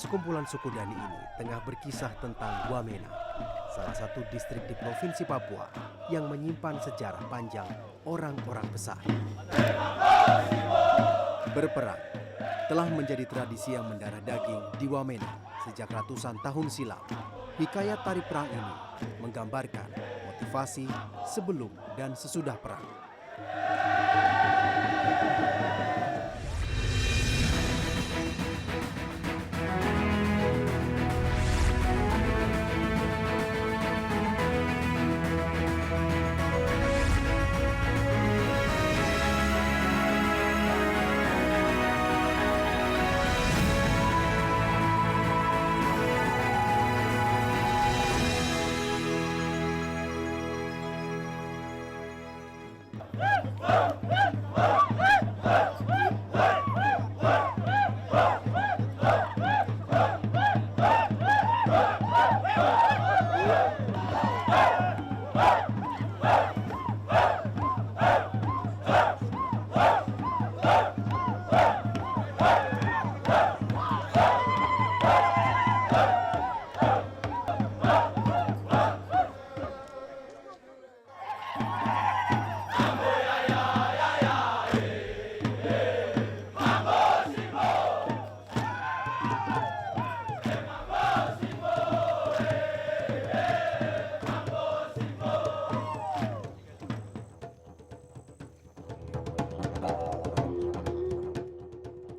Sekumpulan suku Dani ini tengah berkisah tentang Wamena, salah satu distrik di Provinsi Papua yang menyimpan sejarah panjang orang-orang besar. Berperang telah menjadi tradisi yang mendarah daging di Wamena sejak ratusan tahun silam. Hikayat tari perang ini menggambarkan motivasi sebelum dan sesudah perang.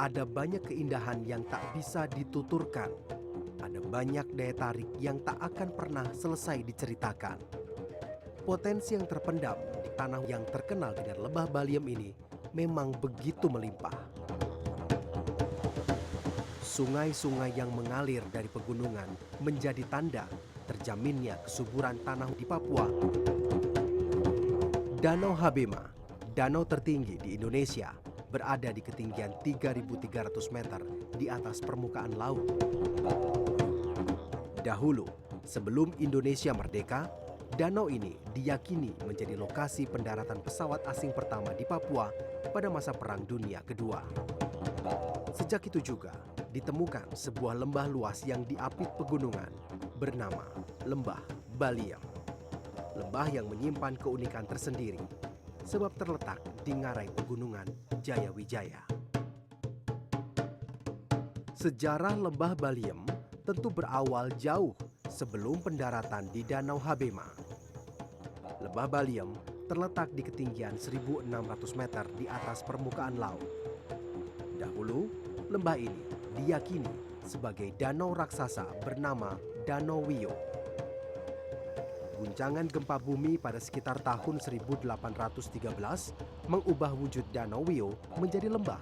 Ada banyak keindahan yang tak bisa dituturkan. Ada banyak daya tarik yang tak akan pernah selesai diceritakan. Potensi yang terpendam di tanah yang terkenal dengan lembah Baliem ini memang begitu melimpah. Sungai-sungai yang mengalir dari pegunungan menjadi tanda terjaminnya kesuburan tanah di Papua. Danau Habema, danau tertinggi di Indonesia, berada di ketinggian 3.300 meter di atas permukaan laut. Dahulu, sebelum Indonesia merdeka, danau ini diyakini menjadi lokasi pendaratan pesawat asing pertama di Papua pada masa Perang Dunia Kedua. Sejak itu juga, ditemukan sebuah lembah luas yang diapit pegunungan bernama Lembah Baliem. Lembah yang menyimpan keunikan tersendiri, sebab terletak di ngarai pegunungan Jayawijaya. Sejarah Lembah Baliem tentu berawal jauh sebelum pendaratan di Danau Habema. Lembah Baliem terletak di ketinggian 1.600 meter di atas permukaan laut. Dahulu, lembah ini diyakini sebagai danau raksasa bernama Danau Wio. Guncangan gempa bumi pada sekitar tahun 1813 mengubah wujud Danau Wio menjadi lembah.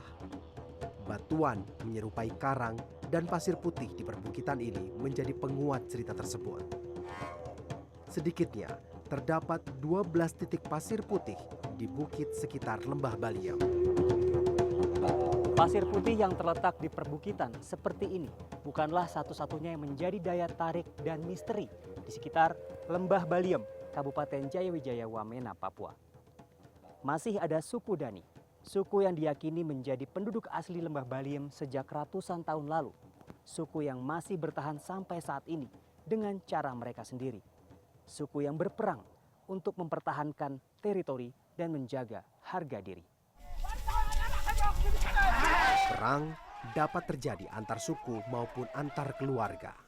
Batuan menyerupai karang dan pasir putih di perbukitan ini menjadi penguat cerita tersebut. Sedikitnya terdapat 12 titik pasir putih di bukit sekitar Lembah Baliem. Pasir putih yang terletak di perbukitan seperti ini bukanlah satu-satunya yang menjadi daya tarik dan misteri di sekitar Lembah Baliem, Kabupaten Jayawijaya, Wamena, Papua. Masih ada suku Dani, suku yang diyakini menjadi penduduk asli Lembah Baliem sejak ratusan tahun lalu. Suku yang masih bertahan sampai saat ini dengan cara mereka sendiri. Suku yang berperang untuk mempertahankan teritori dan menjaga harga diri. Perang dapat terjadi antar suku maupun antar keluarga.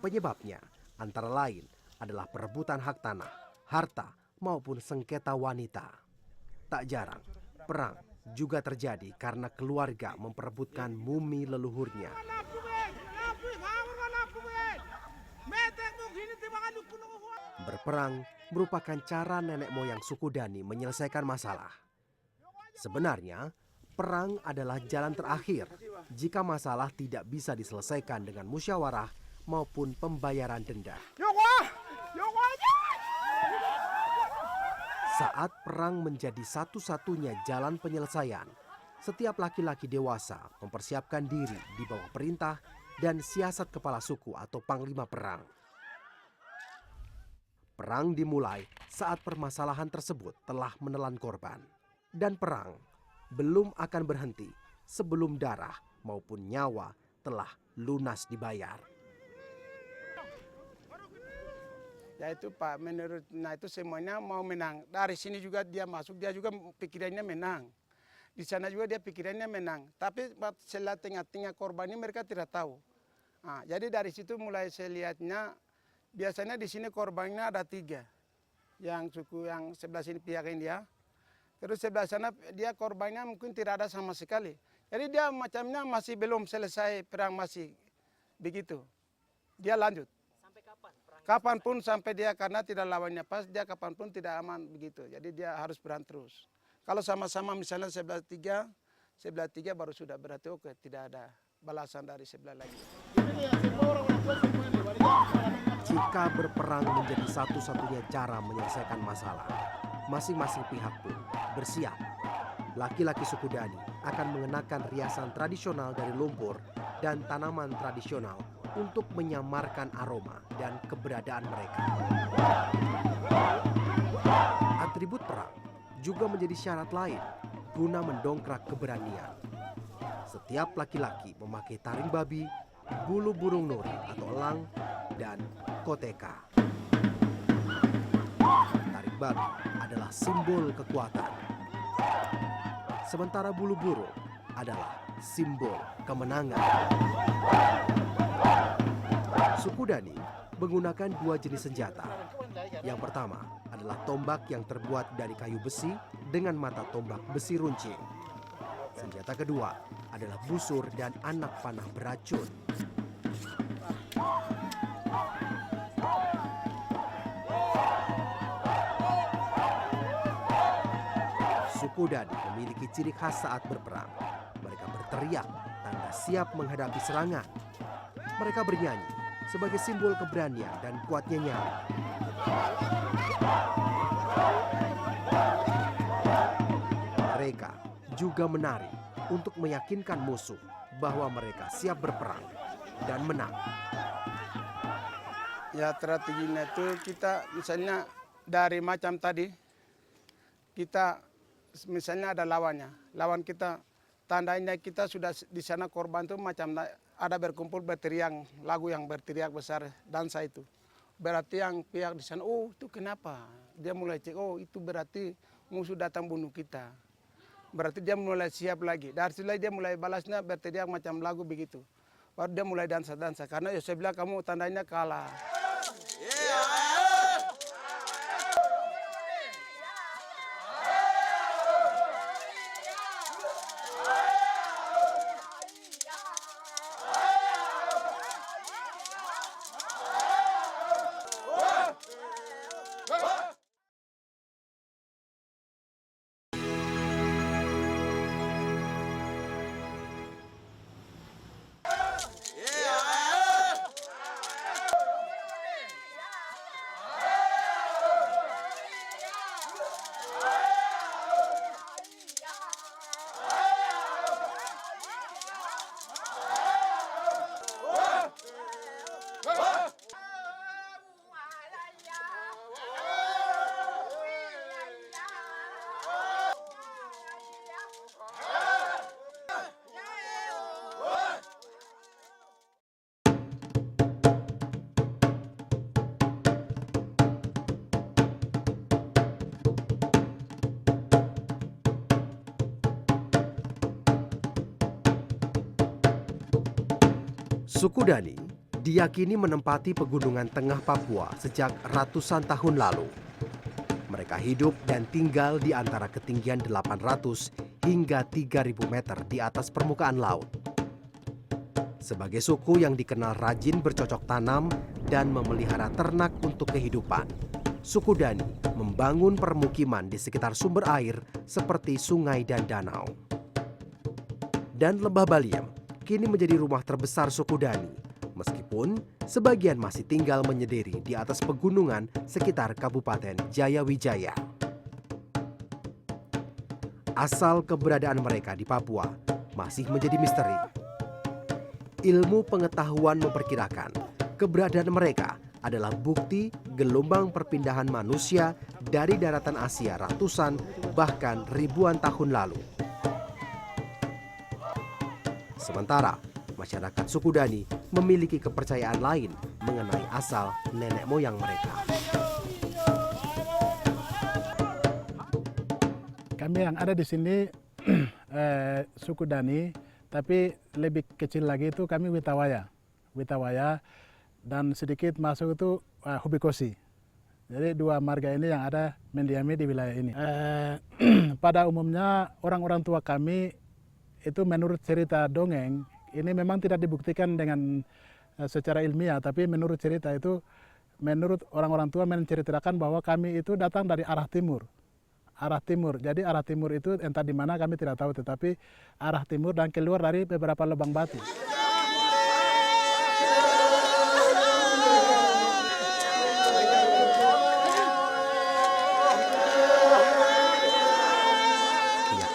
Penyebabnya antara lain adalah perebutan hak tanah, harta, maupun sengketa wanita. Tak jarang, perang juga terjadi karena keluarga memperebutkan mumi leluhurnya. Berperang merupakan cara nenek moyang suku Dani menyelesaikan masalah. Sebenarnya, perang adalah jalan terakhir jika masalah tidak bisa diselesaikan dengan musyawarah maupun pembayaran denda. Saat perang menjadi satu-satunya jalan penyelesaian, setiap laki-laki dewasa mempersiapkan diri di bawah perintah dan siasat kepala suku atau panglima perang. Perang dimulai saat permasalahan tersebut telah menelan korban. Dan perang belum akan berhenti sebelum darah maupun nyawa telah lunas dibayar. Ya itu Pak, menurut itu semuanya mau menang. Dari sini juga dia masuk, dia juga pikirannya menang. Di sana juga dia pikirannya menang. Tapi setelah tengah-tengah korban ini mereka tidak tahu. Nah, jadi dari situ mulai saya lihatnya, biasanya di sini korbannya ada 3. Yang suku yang sebelah sini pihak India. Terus sebelah sana dia korbannya mungkin tidak ada sama sekali. Jadi dia macamnya masih belum selesai perang, masih begitu. Dia lanjut. Sampai kapan perang? Kapanpun sampai dia, karena tidak lawannya pas, dia kapanpun tidak aman begitu. Jadi dia harus berang terus. Kalau sama-sama misalnya sebelah tiga baru sudah berarti oke, tidak ada balasan dari sebelah lagi. Jika berperang menjadi satu-satunya cara menyelesaikan masalah, masing-masing pihak pun bersiap. Laki-laki suku Dani akan mengenakan riasan tradisional dari lumpur dan tanaman tradisional untuk menyamarkan aroma dan keberadaan mereka. Atribut perang juga menjadi syarat lain guna mendongkrak keberanian. Setiap laki-laki memakai taring babi, bulu burung nuri atau elang, dan koteka. Taring babi adalah simbol kekuatan. Sementara bulu burung adalah simbol kemenangan. Suku Dani menggunakan 2 jenis senjata. Yang pertama adalah tombak yang terbuat dari kayu besi dengan mata tombak besi runcing. Senjata kedua adalah busur dan anak panah beracun. Suku Dani memiliki ciri khas saat berperang. Mereka berteriak, tanda siap menghadapi serangan. Mereka bernyanyi sebagai simbol keberanian dan kuatnya nyali. Mereka juga menari untuk meyakinkan musuh bahwa mereka siap berperang dan menang. Ya strateginya itu kita misalnya dari macam tadi, kita misalnya ada lawan kita, tandanya kita sudah di sana korban itu macam ada berkumpul berteriak lagu yang berteriak besar dansa itu. Berarti yang pihak di sana, oh itu kenapa? Dia mulai cek, oh itu berarti musuh datang bunuh kita. Berarti dia mulai siap lagi. Dari situ dia mulai balasnya berteriak macam lagu begitu. Baru dia mulai dansa-dansa, karena ya saya bilang kamu tandanya kalah. Suku Dani diyakini menempati pegunungan tengah Papua sejak ratusan tahun lalu. Mereka hidup dan tinggal di antara ketinggian 800 hingga 3.000 meter di atas permukaan laut. Sebagai suku yang dikenal rajin bercocok tanam dan memelihara ternak untuk kehidupan, suku Dani membangun permukiman di sekitar sumber air seperti sungai dan danau. Dan Lembah Baliem kini menjadi rumah terbesar suku Dani, meskipun sebagian masih tinggal menyendiri di atas pegunungan sekitar Kabupaten Jayawijaya. Asal keberadaan mereka di Papua masih menjadi misteri. Ilmu pengetahuan memperkirakan keberadaan mereka adalah bukti gelombang perpindahan manusia dari daratan Asia ratusan bahkan ribuan tahun lalu. Sementara masyarakat suku Dani memiliki kepercayaan lain mengenai asal nenek moyang mereka. Kami yang ada di sini suku Dani, tapi lebih kecil lagi itu kami Witawaya. Dan sedikit masuk itu Hubikosi. Jadi dua marga ini yang ada mendiami di wilayah ini. Pada umumnya orang-orang tua kami itu menurut cerita dongeng, ini memang tidak dibuktikan dengan secara ilmiah, tapi menurut cerita itu, menurut orang-orang tua menceritakan bahwa kami itu datang dari arah timur. Jadi arah timur itu entah di mana kami tidak tahu, tetapi arah timur dan keluar dari beberapa lubang batu.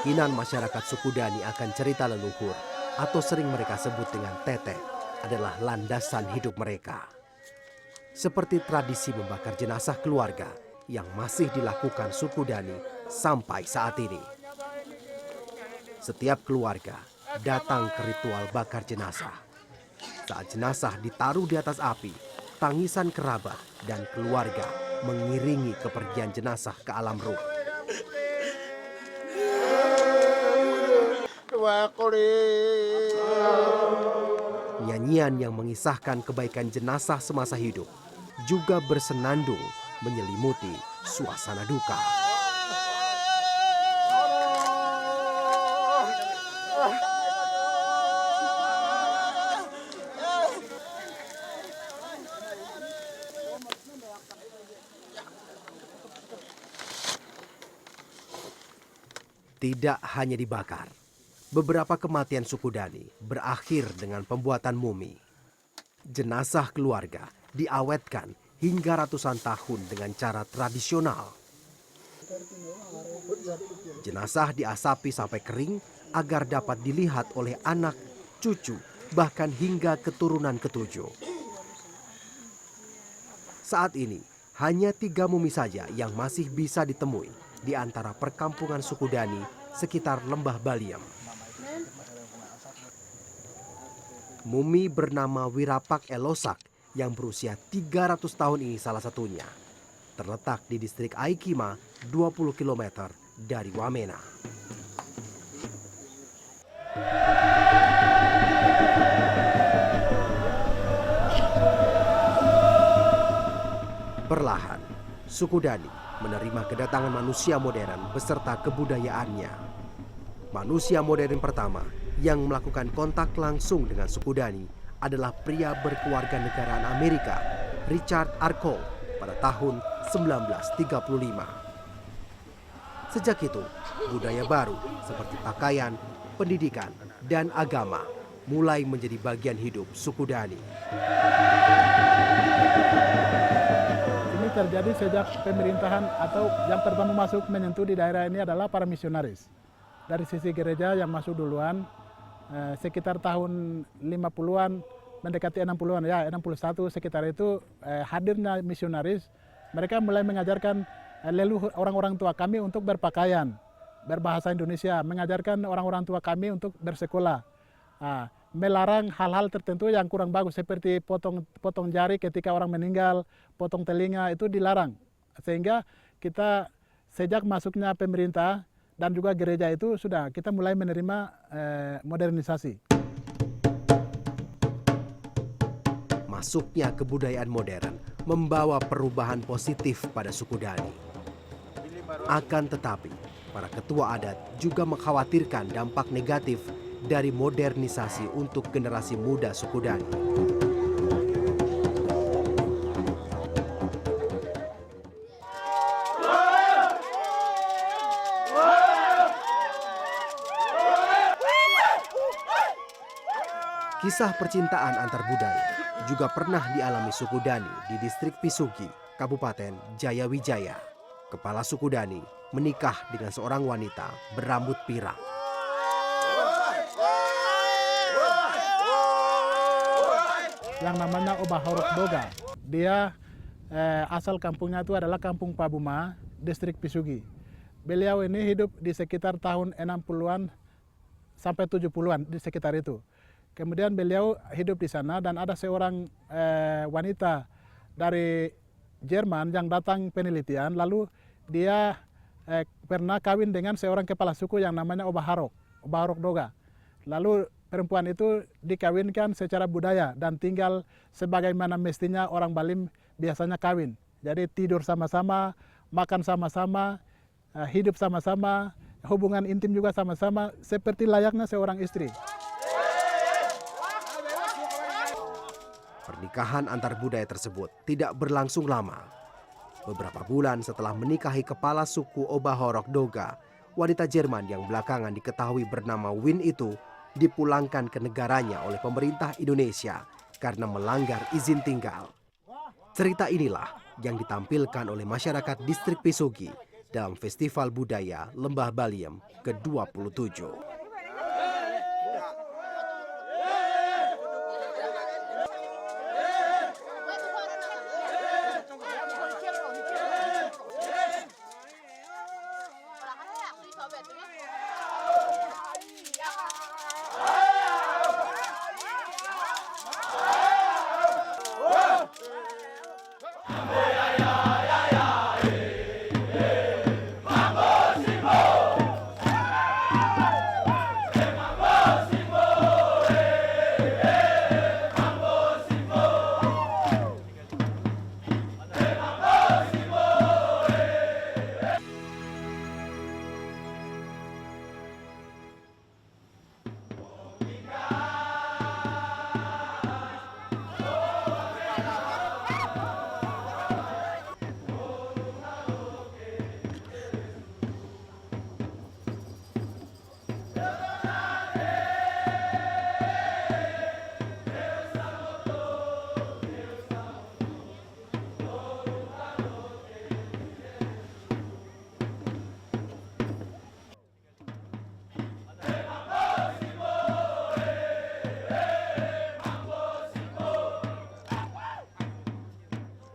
Keyakinan masyarakat suku Dani akan cerita leluhur atau sering mereka sebut dengan tete adalah landasan hidup mereka. Seperti tradisi membakar jenazah keluarga yang masih dilakukan suku Dani sampai saat ini. Setiap keluarga datang ke ritual bakar jenazah. Saat jenazah ditaruh di atas api, tangisan kerabat dan keluarga mengiringi kepergian jenazah ke alam ruh. Nyanyian yang mengisahkan kebaikan jenazah semasa hidup juga bersenandung menyelimuti suasana duka. Tidak hanya dibakar, beberapa kematian suku Dani berakhir dengan pembuatan mumi. Jenazah keluarga diawetkan hingga ratusan tahun dengan cara tradisional. Jenazah diasapi sampai kering agar dapat dilihat oleh anak, cucu, bahkan hingga keturunan ketujuh. Saat ini, hanya 3 mumi saja yang masih bisa ditemui di antara perkampungan suku Dani sekitar Lembah Baliem. Mumi bernama Wirapak Elosak yang berusia 300 tahun ini salah satunya. Terletak di distrik Aikima, 20 km dari Wamena. Perlahan, suku Dani menerima kedatangan manusia modern beserta kebudayaannya. Manusia modern pertama yang melakukan kontak langsung dengan suku Dani adalah pria berkeluarga negaraan Amerika, Richard Arkow, pada tahun 1935. Sejak itu, budaya baru seperti pakaian, pendidikan, dan agama mulai menjadi bagian hidup suku Dani. Ini terjadi sejak pemerintahan atau yang pertama masuk menyentuh di daerah ini adalah para misionaris. Dari sisi gereja yang masuk duluan, sekitar tahun 50-an, mendekati 60-an, ya 61 sekitar itu hadirnya misionaris. Mereka mulai mengajarkan leluhur orang-orang tua kami untuk berpakaian, berbahasa Indonesia, mengajarkan orang-orang tua kami untuk bersekolah. Melarang hal-hal tertentu yang kurang bagus seperti potong jari ketika orang meninggal, potong telinga itu dilarang. Sehingga kita sejak masuknya pemerintah dan juga gereja itu sudah kita mulai menerima modernisasi. Masuknya kebudayaan modern membawa perubahan positif pada suku Dani. Akan tetapi, para ketua adat juga mengkhawatirkan dampak negatif dari modernisasi untuk generasi muda suku Dani. Kisah percintaan antar budaya juga pernah dialami suku Dani di distrik Pisugi, Kabupaten Jayawijaya. Kepala suku Dani menikah dengan seorang wanita berambut pirang. Yang namanya Obah Horok Boga. Dia asal kampungnya itu adalah Kampung Pabuma, distrik Pisugi. Beliau ini hidup di sekitar tahun 60-an sampai 70-an di sekitar itu. Kemudian beliau hidup di sana dan ada seorang wanita dari Jerman yang datang penelitian, lalu dia pernah kawin dengan seorang kepala suku yang namanya Obaharok Doga. Lalu perempuan itu dikawinkan secara budaya dan tinggal sebagaimana mestinya orang Balim biasanya kawin. Jadi tidur sama-sama, makan sama-sama, hidup sama-sama, hubungan intim juga sama-sama, seperti layaknya seorang istri. Pernikahan antar budaya tersebut tidak berlangsung lama. Beberapa bulan setelah menikahi kepala suku Obaharok Doga, wanita Jerman yang belakangan diketahui bernama Win itu dipulangkan ke negaranya oleh pemerintah Indonesia karena melanggar izin tinggal. Cerita inilah yang ditampilkan oleh masyarakat distrik Pesogi dalam Festival Budaya Lembah Baliem ke-27.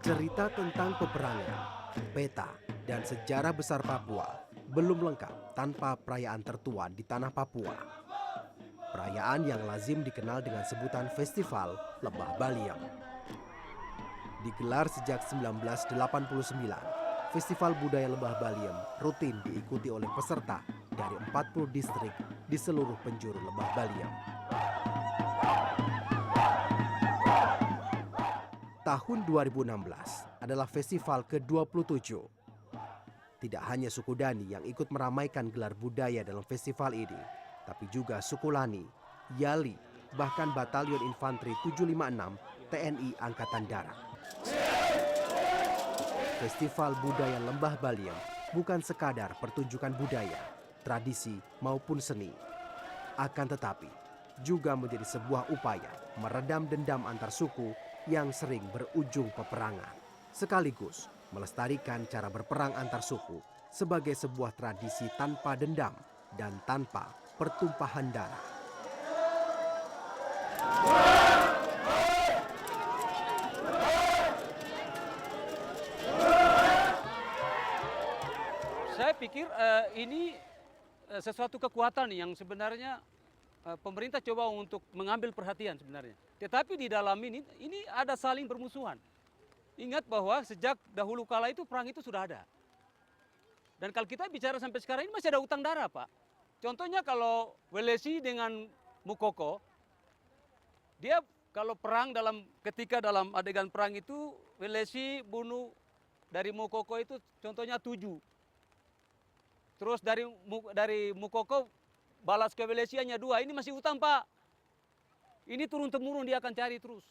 Cerita tentang peperangan, peta, dan sejarah besar Papua belum lengkap tanpa perayaan tertua di tanah Papua. Perayaan yang lazim dikenal dengan sebutan Festival Lembah Baliem. Digelar sejak 1989, Festival Budaya Lembah Baliem rutin diikuti oleh peserta dari 40 distrik di seluruh penjuru Lembah Baliem. Tahun 2016 adalah festival ke-27. Tidak hanya suku Dani yang ikut meramaikan gelar budaya dalam festival ini, tapi juga suku Lani, Yali, bahkan Batalion Infanteri 756 TNI Angkatan Darat. Festival Budaya Lembah Baliem bukan sekadar pertunjukan budaya, tradisi maupun seni. Akan tetapi, juga menjadi sebuah upaya meredam dendam antar suku yang sering berujung peperangan, sekaligus melestarikan cara berperang antar suku sebagai sebuah tradisi tanpa dendam dan tanpa pertumpahan darah. Saya pikir ini sesuatu kekuatan yang sebenarnya pemerintah coba untuk mengambil perhatian sebenarnya. Tetapi di dalam ini ada saling bermusuhan. Ingat bahwa sejak dahulu kala itu perang itu sudah ada. Dan kalau kita bicara sampai sekarang ini masih ada utang darah, Pak. Contohnya kalau Welesi dengan Mukoko, dia kalau perang ketika dalam adegan perang itu Welesi bunuh dari Mukoko itu contohnya 7. Terus dari Mukoko balas ke Welesi hanya 2. Ini masih utang, Pak. Ini turun-temurun dia akan cari terus.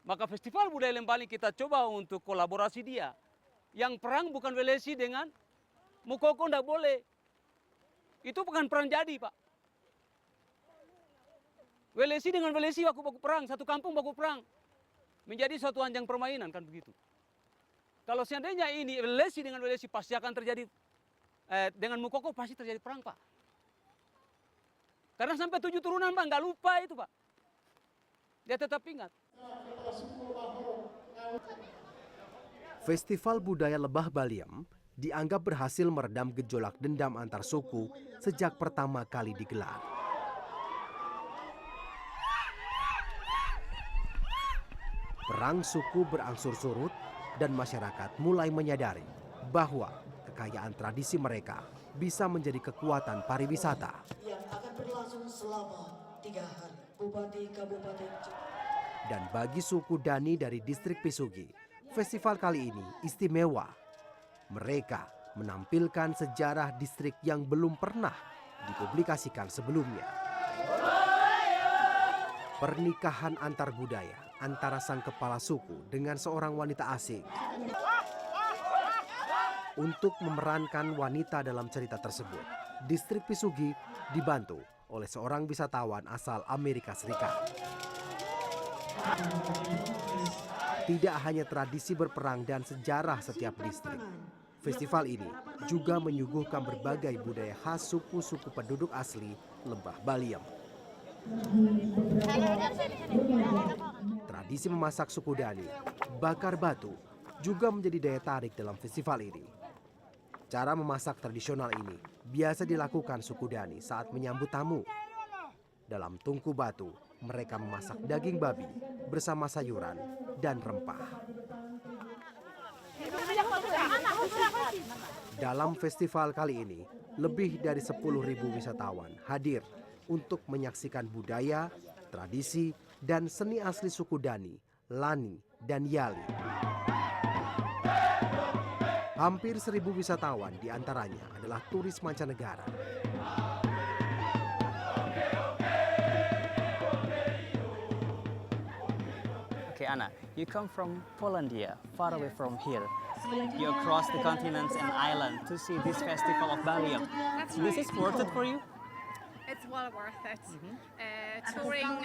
Maka Festival Budaya Lembaling kita coba untuk kolaborasi dia. Yang perang bukan Welesi dengan Mukoko, tidak boleh. Itu bukan perang jadi, Pak. Welesi dengan Welesi baku perang, satu kampung baku perang. Menjadi suatu anjang permainan, kan begitu. Kalau seandainya ini Welesi dengan Welesi pasti akan terjadi, dengan Mukoko pasti terjadi perang, Pak. Karena sampai 7 turunan, Pak, nggak lupa itu, Pak. Dia tetap ingat. Festival Budaya Lembah Baliem dianggap berhasil meredam gejolak dendam antar suku sejak pertama kali digelar. Perang suku berangsur surut dan masyarakat mulai menyadari bahwa kekayaan tradisi mereka bisa menjadi kekuatan pariwisata. Yang akan berlangsung selama 3 hari. Bupati Kabupaten Dan bagi suku Dani dari distrik Pisugi, festival kali ini istimewa. Mereka menampilkan sejarah distrik yang belum pernah dipublikasikan sebelumnya. Pernikahan antar budaya antara sang kepala suku dengan seorang wanita asing. Untuk memerankan wanita dalam cerita tersebut, distrik Pisugi dibantu oleh seorang wisatawan asal Amerika Serikat. Tidak hanya tradisi berperang dan sejarah setiap distrik, festival ini juga menyuguhkan berbagai budaya khas suku-suku penduduk asli Lembah Baliem. Tradisi memasak suku Dani, bakar batu, juga menjadi daya tarik dalam festival ini. Cara memasak tradisional ini biasa dilakukan suku Dani saat menyambut tamu. Dalam tungku batu, mereka memasak daging babi bersama sayuran dan rempah. Dalam festival kali ini, lebih dari 10.000 wisatawan hadir untuk menyaksikan budaya, tradisi, dan seni asli suku Dani, Lani, dan Yali. Hampir 1.000 wisatawan diantaranya adalah turis mancanegara. Okay, Anna, you come from Polandia, far away from here. You cross the continents and island to see this festival of Baliem. That's This right. is worth it for you? It's well worth it. Touring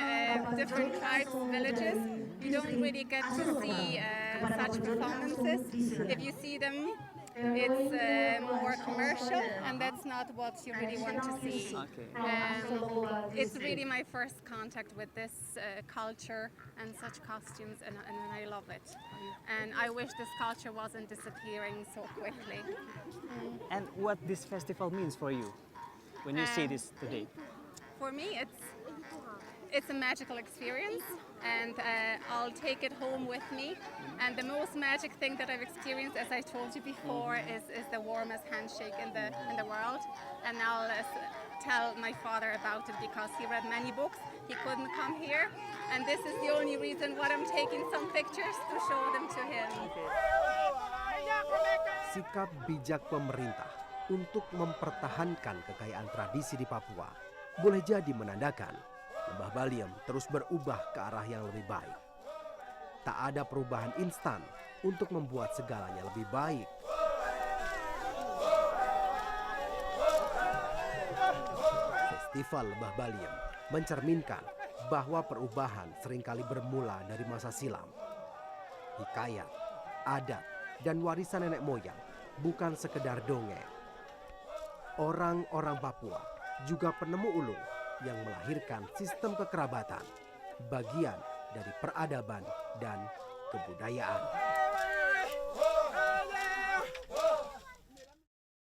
different tribes, villages, you don't really get to see such performances. If you see them, it's more commercial, and that's not what you really want to see. Okay. It's really my first contact with this culture and such costumes, and I love it. And I wish this culture wasn't disappearing so quickly. And what this festival means for you when you see this today? For me, it's a magical experience, and I'll take it home with me. And the most magic thing that I've experienced, as I told you before, is the warmest handshake in the world. And I'll tell my father about it because he read many books. He couldn't come here, and this is the only reason why I'm taking some pictures to show them to him. Sikap bijak pemerintah untuk mempertahankan kekayaan tradisi di Papua boleh jadi menandakan Lembah Baliem terus berubah ke arah yang lebih baik. Tak ada perubahan instan untuk membuat segalanya lebih baik. Festival Lembah Baliem mencerminkan bahwa perubahan seringkali bermula dari masa silam. Hikayat, adat, dan warisan nenek moyang bukan sekedar dongeng. Orang-orang Papua juga penemu ulung yang melahirkan sistem kekerabatan, bagian dari peradaban dan kebudayaan.